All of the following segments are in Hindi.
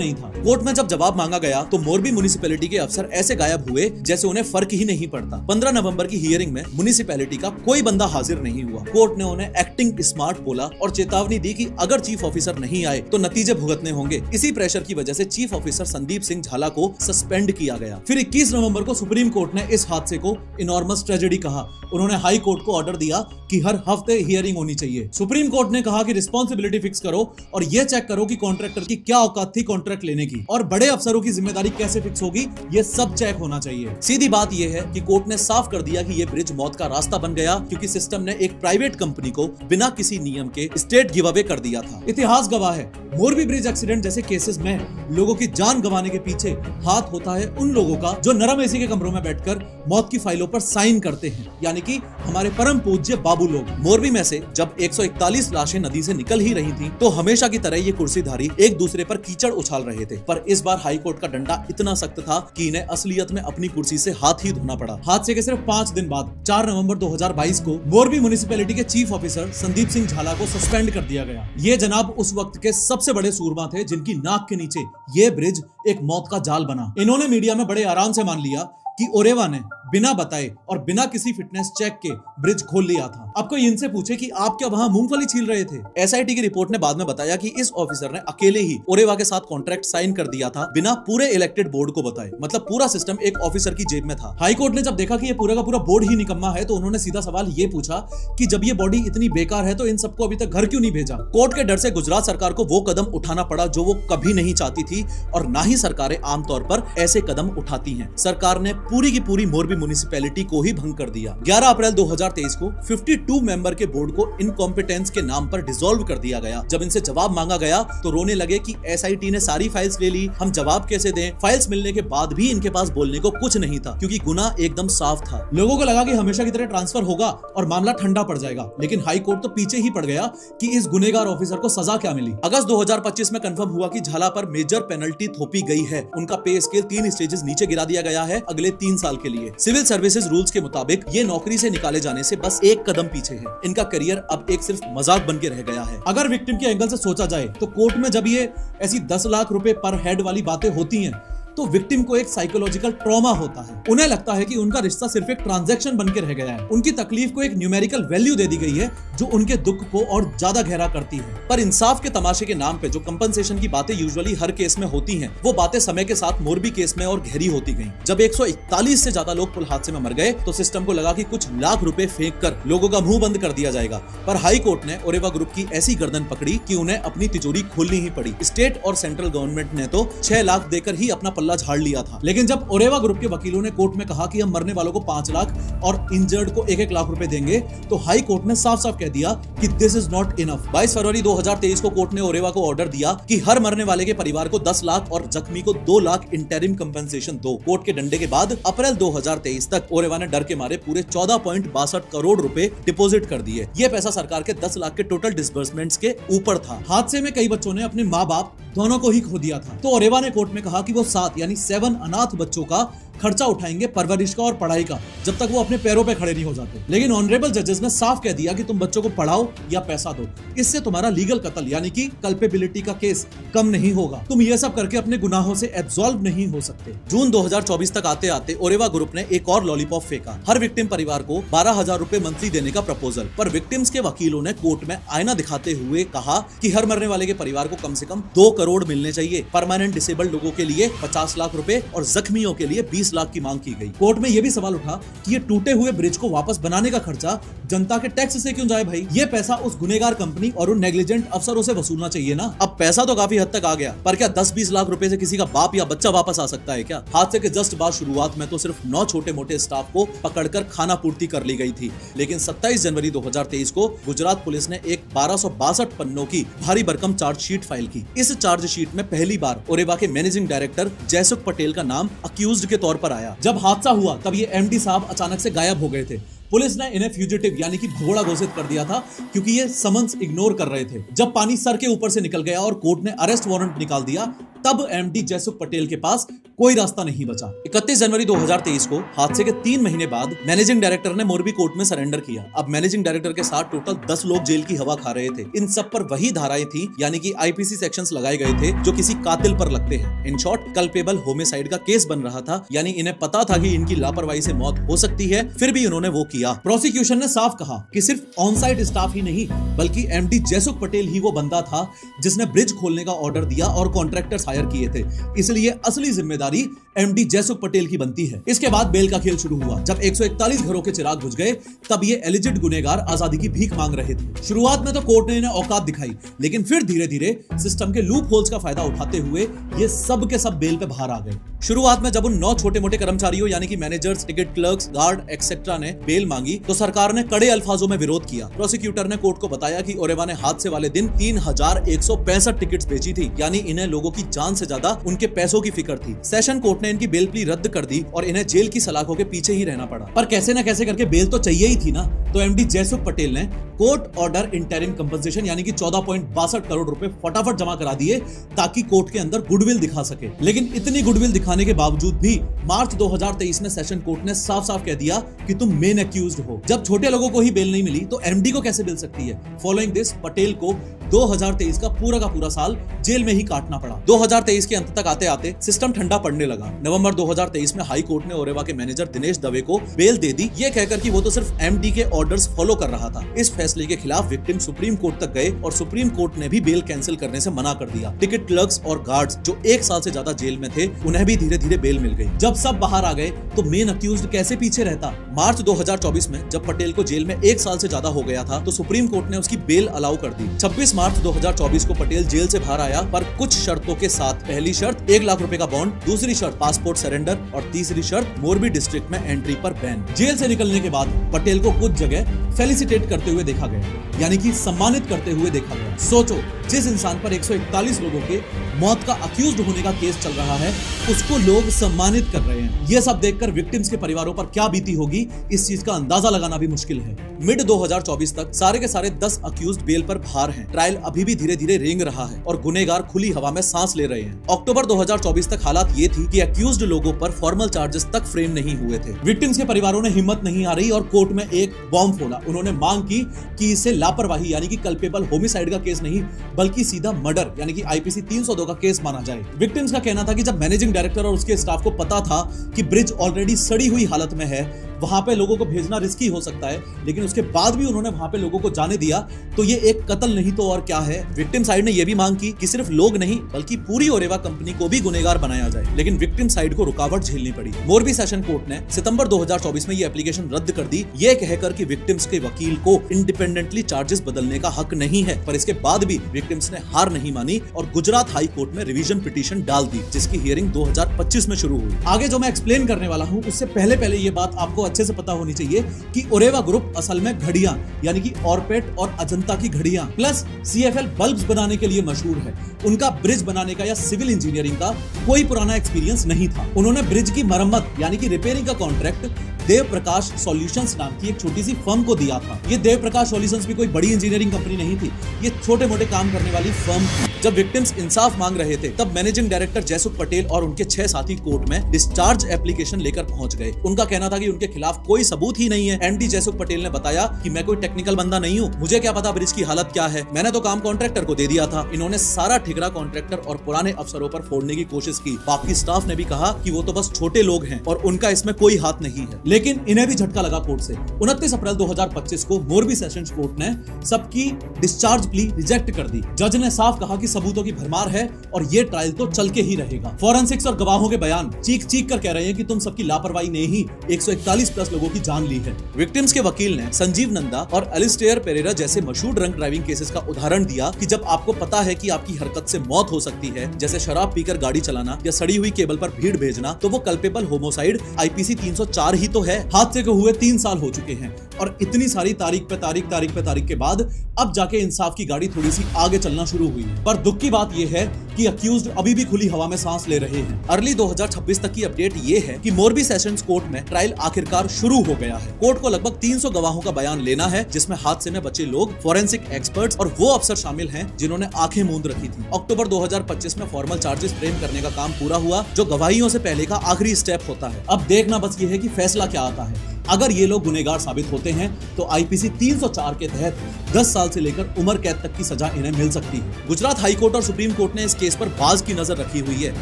नहीं था। कोर्ट में जब जवाब मांगा गया तो मोरबी म्युनिसिपैलिटी के अफसर ऐसे गायब हुए जैसे उन्हें फर्क ही नहीं पड़ता। 15 नवंबर की हियरिंग में म्युनिसिपैलिटी का कोई बंदा हाजिर नहीं हुआ। कोर्ट ने उन्हें एक्टिंग स्मार्ट बोला और चेतावनी दी कि अगर चीफ ऑफिसर नहीं आए तो नतीजे भुगतने होंगे। इसी प्रेशर की वजह से चीफ ऑफिसर संदीप सिंह झाला को सस्पेंड किया गया। फिर 21 नवंबर को सुप्रीम कोर्ट ने इस हादसे को इनॉर्मस ट्रेजेडी कहा। उन्होंने हाई कोर्ट को ऑर्डर दिया कि हर हफ्ते हियरिंग होनी चाहिए। सुप्रीम कोर्ट ने कहा कि रिस्पॉन्सिबिलिटी फिक्स करो और यह चेक करो कि कॉन्ट्रैक्टर की क्या औकात थी कॉन्ट्रैक्ट लेने की, और बड़े अफसरों की जिम्मेदारी कैसे फिक्स होगी, ये सब चेक होना चाहिए। सीधी बात यह है कि कोर्ट ने साफ कर दिया कि यह ब्रिज मौत का रास्ता बन गया क्योंकि सिस्टम ने एक प्राइवेट कंपनी को बिना किसी नियम के स्टेट गिव अवे कर दिया था। इतिहास गवाह है, मोरबी ब्रिज एक्सीडेंट जैसे केसेस में लोगों की जान गंवाने के पीछे हाथ होता है उन लोगों का जो नरम एसी के कमरों में बैठकर मौत की फाइलों पर साइन करते हैं, यानी कि हमारे परम पूज्य बाबू लोग। मोरबी में से जब 141 लाशें नदी से निकल ही रही थीं, तो हमेशा की तरह ये कुर्सीधारी एक दूसरे पर कीचड़ उछाल रहे थे। पर इस बार हाई कोर्ट का डंडा इतना सख्त था कि इन्हें असलियत में अपनी कुर्सी से हाथ ही धोना पड़ा। हादसे के सिर्फ 5 दिन बाद 4 नवंबर 2022 को मोरबी म्युनिसिपैलिटी के चीफ ऑफिसर संदीप सिंह झाला को सस्पेंड कर दिया गया। ये जनाब उस वक्त के सबसे बड़े सूरमा थे जिनकी नाक के नीचे ये ब्रिज एक मौत का जाल बना। इन्होंने मीडिया में बड़े आराम से मान लिया कि ओरेवा ने बिना बताए और बिना किसी फिटनेस चेक के ब्रिज खोल लिया था। अब कोई इनसे पूछे कि आप क्या वहां मूंगफली छील रहे थे? एसआईटी की रिपोर्ट ने बाद में बताया कि इस ऑफिसर ने अकेले ही ओरेवा के साथ कॉन्ट्रैक्ट साइन कर दिया था बिना पूरे इलेक्टेड बोर्ड को बताए। मतलब पूरा सिस्टम एक ऑफिसर की जेब में था। हाई कोर्ट ने जब देखा कि ये पूरा का पूरा बोर्ड ही निकम्मा है तो उन्होंने सीधा सवाल ये पूछा कि जब ये बॉडी इतनी बेकार है तो इन सबको अभी तक घर क्यों नहीं भेजा? कोर्ट के डर से गुजरात सरकार को वो कदम उठाना पड़ा जो वो कभी नहीं चाहती थी, और ना ही सरकारें आमतौर पर ऐसे कदम उठाती हैं। सरकार ने पूरी की पूरी मोरबी म्युनिसिपैलिटी को ही भंग कर दिया। 11 अप्रैल 2023 को 52 मेंबर के बोर्ड को इनकॉम्पिटेंस के नाम पर डिसॉल्व कर दिया गया। जब इनसे जवाब मांगा गया तो रोने लगे कि एसआईटी ने सारी फाइल्स ले ली, हम जवाब कैसे दें? फाइल्स मिलने के बाद भी इनके पास बोलने को कुछ नहीं था क्योंकि गुनाह एकदम साफ था। लोगों को लगा कि हमेशा की तरह ट्रांसफर होगा और मामला ठंडा पड़ जाएगा, लेकिन हाई कोर्ट तो पीछे ही पड़ गया कि इस गुनेगार ऑफिसर को सजा क्या मिली। अगस्त 2025 में कंफर्म हुआ कि झाला पर मेजर पेनल्टी थोपी गई है। उनका पे स्केल 3 स्टेजेस नीचे गिरा दिया गया है अगले 3 साल के लिए। सिविल सर्विसेज रूल्स के मुताबिक ये नौकरी से निकाले जाने से बस एक कदम पीछे है। इनका करियर अब एक सिर्फ मजाक बन के रह गया है। अगर विक्टिम के एंगल से सोचा जाए तो कोर्ट में जब ये ऐसी 10 लाख रुपए पर हेड वाली बातें होती हैं तो विक्टिम को एक साइकोलॉजिकल ट्रॉमा होता है। उन्हें लगता है कि उनका रिश्ता सिर्फ एक ट्रांजैक्शन बन के रह गया है। उनकी तकलीफ को एक न्यूमेरिकल वैल्यू दे दी गई है जो उनके दुख को और ज्यादा गहरा करती है। पर इंसाफ के तमाशे के नाम पे जो कंपनसेशन की बातें यूजुअली हर केस में होती हैं, वो बातें समय के साथ मोरबी केस में और गहरी होती गईं। जब 141 से ज्यादा लोग पुल हादसे में मर गए तो सिस्टम को लगा कि कुछ लाख रुपए फेंक कर लोगों का मुंह बंद कर दिया जाएगा। पर हाई कोर्ट ने ओरेवा ग्रुप की ऐसी गर्दन पकड़ी कि उन्हें अपनी तिजोरी खोलनी ही पड़ी। स्टेट और सेंट्रल गवर्नमेंट ने तो 6 लाख देकर ही अपना पल्ला झाड़ लिया था। लेकिन जब ओरेवा ग्रुप के वकीलों ने कोर्ट में कहा कि हम मरने वालों को 5 लाख और इंजर्ड को 1-1 लाख रुपए देंगे, तो हाई कोर्ट ने साफ साफ कह दिया कि दिस इज नॉट इनफ। 22 फरवरी 2023 को कोर्ट ने ओरेवा को ऑर्डर दिया कि हर मरने वाले के परिवार को 10 लाख और जख्मी को 2 लाख इंटरिम कंपनसेशन दो। कोर्ट के डंडे के बाद अप्रैल 2023 तक ओरेवा ने डर के मारे पूरे 14.62 करोड़ रुपए डिपॉजिट कर दिए। ये पैसा सरकार के 10 लाख के टोटल डिसबर्समेंट्स के ऊपर था। हादसे में कई बच्चों ने अपने माँ बाप दोनों को ही खो दिया था। तो ओरेवा ने कोर्ट में कहा कि वो 7 अनाथ बच्चों का खर्चा उठाएंगे, परवरिश का और पढ़ाई का, जब तक वो अपने पैरों पे खड़े नहीं हो जाते। लेकिन ऑनरेबल जजेस ने साफ कह दिया कि तुम बच्चों को पढ़ाओ या पैसा दो, इससे तुम्हारा लीगल कत्ल यानी कि कल्पेबिलिटी का केस कम नहीं होगा। तुम ये सब करके अपने गुनाहों से एब्सॉल्व नहीं हो सकते। जून 2024 तक आते आते ओरेवा ग्रुप ने एक और लॉलीपॉप फेंका। हर विक्टिम परिवार को 12,000 रुपए मंथली देने का प्रपोजल। पर विक्टिम्स के वकीलों ने कोर्ट में आईना दिखाते हुए कहा कि हर मरने वाले के परिवार को कम से कम 2 करोड़ मिलने चाहिए। परमानेंट डिसेबल्ड लोगों के लिए 50 लाख रुपए और जख्मियों के लिए 20 लाख की मांग की गई। कोर्ट में यह भी सवाल उठा कि ये टूटे हुए ब्रिज को वापस बनाने का खर्चा जनता के टैक्स से क्यों जाए भाई? ये पैसा उस गुनेगार कंपनी और उन नेग्लिजेंट अफसरों से वसूलना चाहिए ना। अब पैसा तो काफी हद तक आ गया, पर क्या 10-20 लाख रुपए से किसी का बाप या बच्चा वापस आ सकता है क्या? हादसे के जस्ट बाद शुरुआत में तो सिर्फ 9 छोटे मोटे स्टाफ को पकड़कर खाना पूर्ति कर ली गई थी, लेकिन 27 जनवरी 2023 को गुजरात पुलिस ने एक 1262 पन्नों की भारी भरकम चार्जशीट फाइल की। इस चार्जशीट में पहली बार ओरेवा के मैनेजिंग डायरेक्टर जयसुख पटेल का नाम अक्यूज्ड के तौर पर आया। जब हादसा हुआ तब ये एमडी साहब अचानक से गायब हो गए थे। पुलिस ने इन्हें फ्यूजिटिव यानी कि भगोड़ा घोषित कर दिया था क्योंकि ये समन्स इग्नोर कर रहे थे। जब पानी सर के ऊपर से निकल गया और कोर्ट ने अरेस्ट वारंट निकाल दिया तब एमडी जयसुख पटेल के पास कोई रास्ता नहीं बचा। 31 जनवरी 2023 को हादसे के 3 महीने बाद मैनेजिंग डायरेक्टर ने मोरबी कोर्ट में सरेंडर किया। अब मैनेजिंग डायरेक्टर के साथ टोटल 10 लोग जेल की हवा खा रहे थे। इन सब पर वही धाराएं थी, यानी कि आईपीसी सेक्शंस लगाए गए थे जो किसी कातिल पर लगते हैं। इन शॉर्ट कल्पेबल होमिसाइड का केस बन रहा था, यानी इन्हें पता था कि इनकी लापरवाही से मौत हो सकती है, फिर भी उन्होंने वो किया। प्रोसिक्यूशन ने साफ कहा कि सिर्फ ऑन साइट स्टाफ ही नहीं बल्कि एमडी जयसुख पटेल ही वो बंदा था जिसने ब्रिज खोलने का ऑर्डर दिया और कॉन्ट्रैक्टर्स हायर किए थे, इसलिए असली जिम्मेदारी एमडी जयसुख पटेल की बनती है। इसके बाद बेल का खेल शुरू हुआ। जब 141 घरों के चिराग बुझ गए तब ये एलिजिड गुनेगार आजादी की भीख मांग रहे थे। शुरुआत में तो कोर्ट ने इन्हें औकात दिखाई, लेकिन फिर धीरे धीरे सिस्टम के लूप होल्स का फायदा उठाते हुए ये सब के सब बेल पे बाहर आ गए। शुरुआत में जब उन 9 छोटे मोटे कर्मचारियों यानी कि managers, ticket clerks, guard etcetera ने बेल मांगी तो सरकार ने कड़े अल्फाजों में विरोध किया। प्रोसिक्यूटर ने कोर्ट को बताया कि ओरेवा ने हादसे वाले दिन 3165 टिकट्स बेची थी, यानी इन्हें लोगों की जान से ज्यादा उनके पैसों की फिक्र थी। सेशन कोर्ट ने इनकी बेल प्ली रद्द कर दी और इन्हें जेल की सलाखों के पीछे ही रहना पड़ा। पर कैसे न कैसे करके बेल तो चाहिए ही थी ना, तो एमडी जयसुख पटेल ने कोर्ट ऑर्डर इंटरिम कंपनसेशन यानी कि 14.62 करोड़ रुपए फटाफट जमा करा दिए ताकि कोर्ट के अंदर गुडविल दिखा सके। लेकिन इतनी गुडविल दिखाने के बावजूद भी मार्च 2023 में सेशन कोर्ट ने साफ साफ कह दिया कि तुम मेन एक्यूज्ड हो। जब छोटे लोगों को ही बेल नहीं मिली तो एमडी को कैसे मिल सकती है। फॉलोइंग दिस पटेल को 2023 का पूरा साल जेल में ही काटना पड़ा। 2023 के अंत तक आते आते सिस्टम ठंडा पड़ने लगा। नवंबर 2023 में हाई कोर्ट ने ओरेवा के मैनेजर दिनेश दवे को बेल दे दी, ये कहकर कि वो तो सिर्फ एमडी के ऑर्डर्स फॉलो कर रहा था। इस फैसले के खिलाफ विक्टिम सुप्रीम कोर्ट तक गए और सुप्रीम कोर्ट ने भी बेल कैंसिल करने से मना कर दिया। टिकट क्लर्क्स और गार्ड्स जो 1 साल से ज्यादा जेल में थे उन्हें भी धीरे धीरे बेल मिल गई। जब सब बाहर आ गए तो मेन अक्यूज्ड कैसे पीछे रहता। मार्च 2024 में जब पटेल को जेल में 1 साल से ज्यादा हो गया था तो सुप्रीम कोर्ट ने उसकी बेल अलाउ कर दी। 26 मार्च 2024 को पटेल जेल से बाहर आया, पर कुछ शर्तों के साथ। पहली शर्त 1 लाख रुपए का बॉन्ड, दूसरी शर्त पासपोर्ट सरेंडर और तीसरी शर्त मोरबी डिस्ट्रिक्ट में एंट्री पर बैन। जेल से निकलने के बाद पटेल को कुछ जगह फेलिसिटेट करते हुए देखा गया, यानी कि सम्मानित करते हुए देखा गया। सोचो, जिस इंसान पर 141 लोगों के मौत का अक्यूज्ड होने का केस चल रहा है उसको लोग सम्मानित कर रहे हैं। ये सब देखकर विक्टिम्स के परिवारों पर क्या बीती होगी, इस चीज का अंदाजा लगाना भी मुश्किल है। मिड 2024 तक सारे के सारे 10 अक्यूज्ड बेल पर बाहर हैं। ट्रायल अभी भी धीरे धीरे रेंग रहा है और गुनेगार खुली हवा में सांस ले रहे हैं। अक्टूबर 2024 तक हालात ये थी कि अक्यूज्ड लोगों पर फॉर्मल चार्जेस तक फ्रेम नहीं हुए थे। विक्टिम्स के परिवारों ने हिम्मत नहीं आ रही और कोर्ट में एक बॉम्ब फोड़ा। उन्होंने मांग की कि इसे लापरवाही यानी कि कल्पेबल होमिसाइड का केस नहीं बल्कि सीधा मर्डर यानी कि आईपीसी 302 का केस माना जाए। विक्टिम्स का कहना था कि जब मैनेजिंग डायरेक्टर और उसके स्टाफ को पता था कि ब्रिज ऑलरेडी सड़ी हुई हालत में है, वहां पे लोगों को भेजना रिस्की हो सकता है, लेकिन उसके बाद भी उन्होंने वहां पे लोगों को जाने दिया, तो ये एक कत्ल नहीं तो और क्या है। विक्टिम साइड ने यह भी मांग की कि सिर्फ लोग नहीं बल्कि पूरी ओरेवा कंपनी को भी गुनेगार बनाया जाए, लेकिन विक्टिम साइड को रुकावट झेलनी पड़ी। मोरबी सेशन कोर्ट ने सितंबर 2024 में ये एप्लीकेशन रद्द कर दी, ये कहकर कि विक्टिम्स के वकील को इंडिपेंडेंटली चार्जेस बदलने का हक नहीं है। पर इसके बाद भी विक्टिम्स ने हार नहीं मानी और गुजरात हाई कोर्ट में रिवीजन पिटीशन डाल दी, जिसकी हियरिंग 2025 में शुरू हुई। आगे जो मैं एक्सप्लेन करने वाला हूँ उससे पहले ये बात आपको अच्छे से पता होनी चाहिए कि ओरेवा ग्रुप असल में घड़ियां यानी कि ऑरपेट और अजंता की घड़ियां प्लस सीएफएल बल्ब्स बनाने के लिए मशहूर है। उनका ब्रिज बनाने का या सिविल इंजीनियरिंग का कोई पुराना एक्सपीरियंस नहीं था। उन्होंने ब्रिज की मरम्मत यानी कि रिपेयरिंग का कॉन्ट्रैक्ट देव प्रकाश सॉल्यूशंस नाम की एक छोटी सी फर्म को दिया था। ये देव प्रकाश सॉल्यूशंस भी कोई बड़ी इंजीनियरिंग कंपनी नहीं थी, ये छोटे मोटे काम करने वाली फर्म थी। जब विक्टिम्स इंसाफ मांग रहे थे तब मैनेजिंग डायरेक्टर जयसुख पटेल और उनके 6 साथी कोर्ट में डिस्चार्ज एप्लीकेशन लेकर पहुंच गए। उनका कहना था कि उनके खिलाफ कोई सबूत ही नहीं है। एमडी जयसुख पटेल ने बताया कि मैं कोई टेक्निकल बंदा नहीं हूं, मुझे क्या पता ब्रिज की हालत क्या है, मैंने तो काम कॉन्ट्रैक्टर को दे दिया था। इन्होंने सारा ठिकरा कॉन्ट्रैक्टर और पुराने अफसरों पर फोड़ने की कोशिश की। बाकी स्टाफ ने भी कहा कि वो तो बस छोटे लोग हैं और उनका इसमें कोई हाथ नहीं है, लेकिन इन्हें भी झटका लगा कोर्ट से। 29 अप्रैल 2025 को मोरबी सेशंस कोर्ट ने सबकी डिस्चार्ज प्ली रिजेक्ट कर दी। जज ने साफ कहा कि सबूतों की भरमार है और ये ट्रायल तो चल के ही रहेगा। फॉरेंसिक्स और गवाहों के बयान चीख चीख कर कह रहे हैं कि तुम सबकी लापरवाही ने ही 141 प्लस लोगों की जान ली है। विक्टिम्स के वकील ने संजीव नंदा और एलिस्टेयर पेरेरा जैसे मशहूर ड्रंक ड्राइविंग केसेस का उदाहरण दिया कि जब आपको पता है कि आपकी हरकत से मौत हो सकती है, जैसे शराब पीकर गाड़ी चलाना या सड़ी हुई केबल पर भीड़ भेजना, तो वो कल्पेबल होमोसाइड आईपीसी 304 ही तो है। हादसे को हुए 3 साल हो चुके हैं और इतनी सारी तारीख पे तारीख के बाद अब जाके इंसाफ की गाड़ी थोड़ी सी आगे चलना शुरू हुई है। पर दुख की बात यह है कि अक्यूज्ड अभी भी खुली हवा में सांस ले रहे हैं। अर्ली 2026 तक की अपडेट ये है कि मोरबी सेशंस कोर्ट में ट्रायल आखिरकार शुरू हो गया है। कोर्ट को लगभग 300 गवाहों का बयान लेना है, जिसमें हादसे में बचे लोग, फोरेंसिक एक्सपर्ट्स और वो अफसर शामिल हैं जिन्होंने आंखें मूंद रखी थी। अक्टूबर 2025 में फॉर्मल चार्जेस फ्रेम करने का काम पूरा हुआ, जो गवाहियों से पहले का आखिरी स्टेप होता है। अब देखना बस ये है कि फैसला क्या आता है। अगर ये लोग गुनहगार साबित होते हैं तो आईपीसी 304 के तहत 10 साल से लेकर उम्र कैद तक की सजा इन्हें मिल सकती है। गुजरात हाई कोर्ट और सुप्रीम कोर्ट ने इस केस पर बाज की नजर रखी हुई है।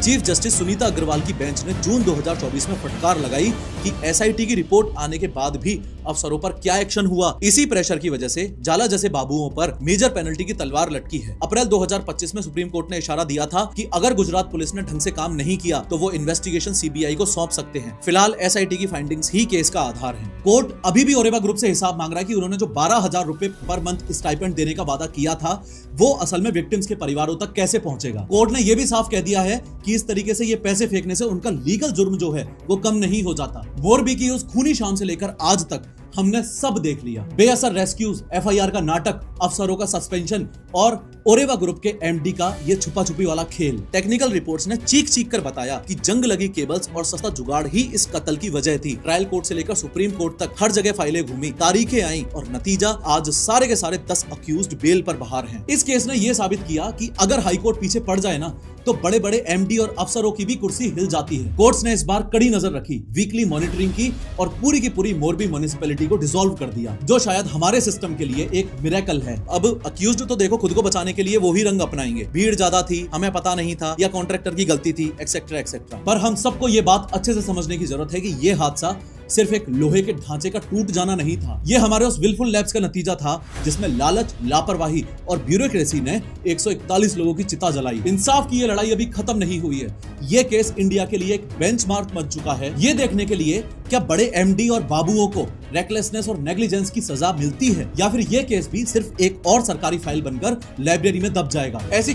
चीफ जस्टिस सुनीता अग्रवाल की बेंच ने जून 2024 में फटकार लगाई कि एसआईटी की रिपोर्ट आने के बाद भी अफसरों पर क्या एक्शन हुआ। इसी प्रेशर की वजह से जाला जैसे बाबुओं पर मेजर पेनल्टी की तलवार लटकी है। अप्रैल 2025 में सुप्रीम कोर्ट ने इशारा दिया था कि अगर गुजरात पुलिस ने ढंग से काम नहीं किया तो वो इन्वेस्टिगेशन सीबीआई को सौंप सकते हैं। फिलहाल एसआईटी की फाइंडिंग्स ही केस का आधार है। कोर्ट अभी भी ओरेवा ग्रुप से हिसाब मांग रहा है कि उन्होंने जो 12,000 रुपए पर मंथ स्टाइपेंड देने का वादा किया था वो असल में विक्टिम्स के परिवारों तक कैसे पहुंचेगा। कोर्ट ने यह भी साफ कह दिया है कि इस तरीके से ये पैसे फेंकने से उनका लीगल जुर्म जो है वो कम नहीं हो जाता। मोरबी की उस खूनी शाम से लेकर आज तक हमने सब देख लिया। बेअसर रेस्क्यूज, एफआईआर का नाटक, अफसरों का सस्पेंशन और ओरेवा ग्रुप के एमडी का ये छुपा छुपी वाला खेल। टेक्निकल रिपोर्ट्स ने चीख कर बताया कि जंग लगी केबल्स और सस्ता जुगाड़ ही इस कत्ल की वजह थी। ट्रायल कोर्ट से लेकर सुप्रीम कोर्ट तक हर जगह फाइलें घूमी, तारीखें आई और नतीजा आज सारे के सारे 10 अक्यूज्ड बेल पर बाहर हैं। इस केस ने यह साबित किया कि अगर हाई कोर्ट पीछे पड़ जाए ना तो बड़े बड़े एमडी और अफसरों की भी कुर्सी हिल जाती है। कोर्ट्स ने इस बार कड़ी नजर रखी, वीकली मॉनिटरिंग की और पूरी की पूरी मोरबी म्युनिसिपैलिटी को डिसॉल्व कर दिया, जो शायद हमारे सिस्टम के लिए एक मिरेकल है। अब अक्यूज्ड तो देखो खुद को बचाने के लिए वो ही रंग अपनाएंगे, भीड़ ज्यादा थी, हमें पता नहीं था, या कॉन्ट्रैक्टर की गलती थी, एक्सेट्रा एक्सेट्रा। पर हम सबको ये बात अच्छे से समझने की जरूरत है कि ये हादसा सिर्फ एक लोहे के ढांचे का टूट जाना नहीं था। ये हमारे उस विलफुल लैप्स का नतीजा था जिसमें लालच, लापरवाही और ब्यूरोक्रेसी ने 141 लोगों की चिता जलाई। इंसाफ की ये लड़ाई अभी खत्म नहीं हुई है। ये केस इंडिया के लिए एक बेंचमार्क बन चुका है। ये देखने के लिए क्या बड़े एमडी और बाबुओं को रेकलेसनेस और नेग्लिजेंस की सजा मिलती है या फिर ये केस भी सिर्फ एक और सरकारी फाइल बनकर लाइब्रेरी में दब जाएगा। ऐसी